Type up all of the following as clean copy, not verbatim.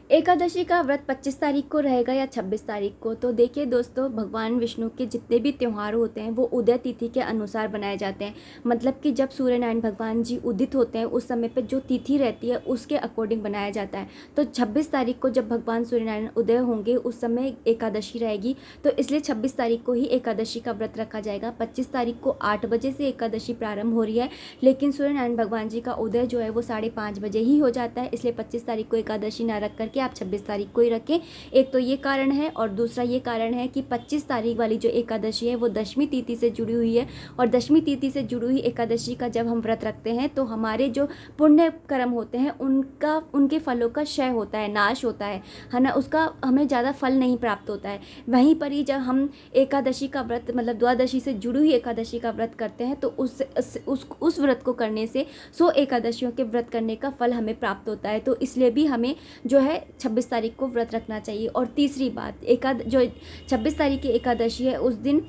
एकादशी का व्रत 25 तारीख को रहेगा या 26 तारीख को। तो देखिए दोस्तों, भगवान विष्णु के जितने भी त्यौहार होते हैं वो उदय तिथि के अनुसार बनाए जाते हैं। मतलब कि जब सूर्य नारायण भगवान जी उदित होते हैं उस समय पे जो तिथि रहती है उसके अकॉर्डिंग बनाया जाता है। तो 26 तारीख को जब भगवान सूर्य नारायण उदय होंगे उस समय एकादशी रहेगी, तो इसलिए 26 तारीख को ही एकादशी का व्रत रखा जाएगा। 25 तारीख को 8 बजे से एकादशी प्रारंभ हो रही है, लेकिन सूर्य नारायण भगवान जी का उदय जो है वो 5:30 बजे ही हो जाता है, इसलिए 25 तारीख को एकादशी ना रख करके आप 26 तारीख को ही रखें। एक तो ये कारण है, और दूसरा ये कारण है कि 25 तारीख वाली जो एकादशी है वो दशमी तिथि से जुड़ी हुई है, और दशमी तिथि से जुड़ी हुई एकादशी का जब हम व्रत रखते हैं तो हमारे जो पुण्य कर्म होते हैं उनके फलों का क्षय होता है, नाश होता है ना, उसका हमें ज़्यादा फल नहीं प्राप्त होता है। वहीं पर ही जब हम एकादशी का व्रत मतलब द्वादशी से जुड़ी हुई एकादशी का व्रत करते हैं तो उस व्रत को करने से 100 एकादशियों के व्रत करने का फल हमें प्राप्त होता है। तो इसलिए भी हमें जो है 26 तारीख को व्रत रखना चाहिए। और तीसरी बात, जो 26 तारीख की एकादशी है उस दिन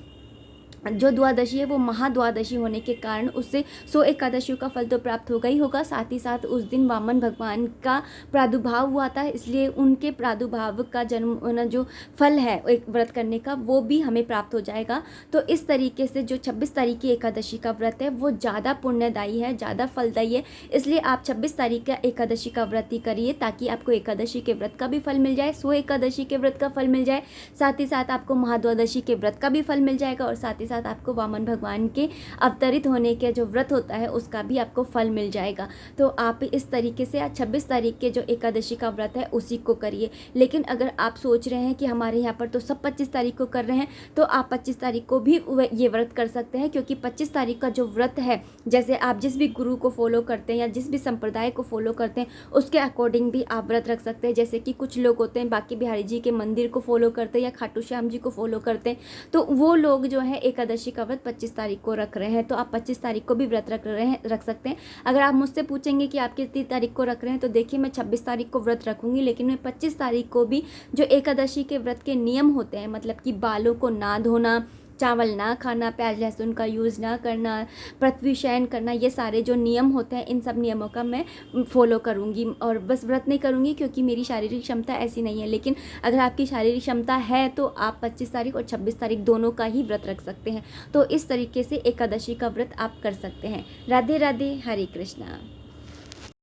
जो द्वादशी है वो महाद्वादशी होने के कारण उससे 100 एकादशियों का फल तो प्राप्त होगा ही होगा, साथ ही साथ उस दिन वामन भगवान का प्रादुर्भाव हुआ था, इसलिए उनके प्रादुर्भाव का जन्म जो फल है एक व्रत करने का वो भी हमें प्राप्त हो जाएगा। तो इस तरीके से जो 26 तारीख की एकादशी का व्रत है वो ज़्यादा पुण्यदायी है, ज़्यादा फलदायी है, इसलिए आप 26 तारीख का एकादशी का व्रत ही करिए ताकि आपको एकादशी के व्रत का भी फल मिल जाए, 100 एकादशी के व्रत का फल मिल जाए, साथ ही साथ आपको महाद्वादशी के व्रत का भी फल मिल जाएगा, और साथ ही साथ आपको वामन भगवान के अवतरित होने के जो व्रत होता है उसका भी आपको फल मिल जाएगा। तो आप इस तरीके से 26 तारीख के जो एकादशी का व्रत है उसी को करिए। लेकिन अगर आप सोच रहे हैं कि हमारे यहाँ पर तो सब 25 तारीख को कर रहे हैं, तो आप 25 तारीख को भी ये व्रत कर सकते हैं, क्योंकि 25 तारीख का जो व्रत है, जैसे आप जिस भी गुरु को फॉलो करते हैं या जिस भी संप्रदाय को फॉलो करते हैं उसके अकॉर्डिंग भी आप व्रत रख सकते हैं। जैसे कि कुछ लोग होते हैं बांके बिहारी जी के मंदिर को फॉलो करते हैं या खाटू श्याम जी को फॉलो करते हैं, तो वो लोग जो है एकादशी का व्रत 25 तारीख को रख रहे हैं, तो आप 25 तारीख को भी व्रत रख सकते हैं। अगर आप मुझसे पूछेंगे कि आप कितनी तारीख को रख रहे हैं, तो देखिए मैं 26 तारीख को व्रत रखूंगी, लेकिन मैं 25 तारीख को भी जो एकादशी के व्रत के नियम होते हैं, मतलब कि बालों को ना धोना, चावल ना खाना, प्याज लहसुन का यूज़ ना करना, पृथ्वी शयन करना, ये सारे जो नियम होते हैं इन सब नियमों का मैं फॉलो करूँगी। और बस व्रत नहीं करूँगी क्योंकि मेरी शारीरिक क्षमता ऐसी नहीं है, लेकिन अगर आपकी शारीरिक क्षमता है तो आप 25 तारीख और 26 तारीख दोनों का ही व्रत रख सकते हैं। तो इस तरीके से एकादशी का व्रत आप कर सकते हैं। राधे राधे, हरे कृष्णा।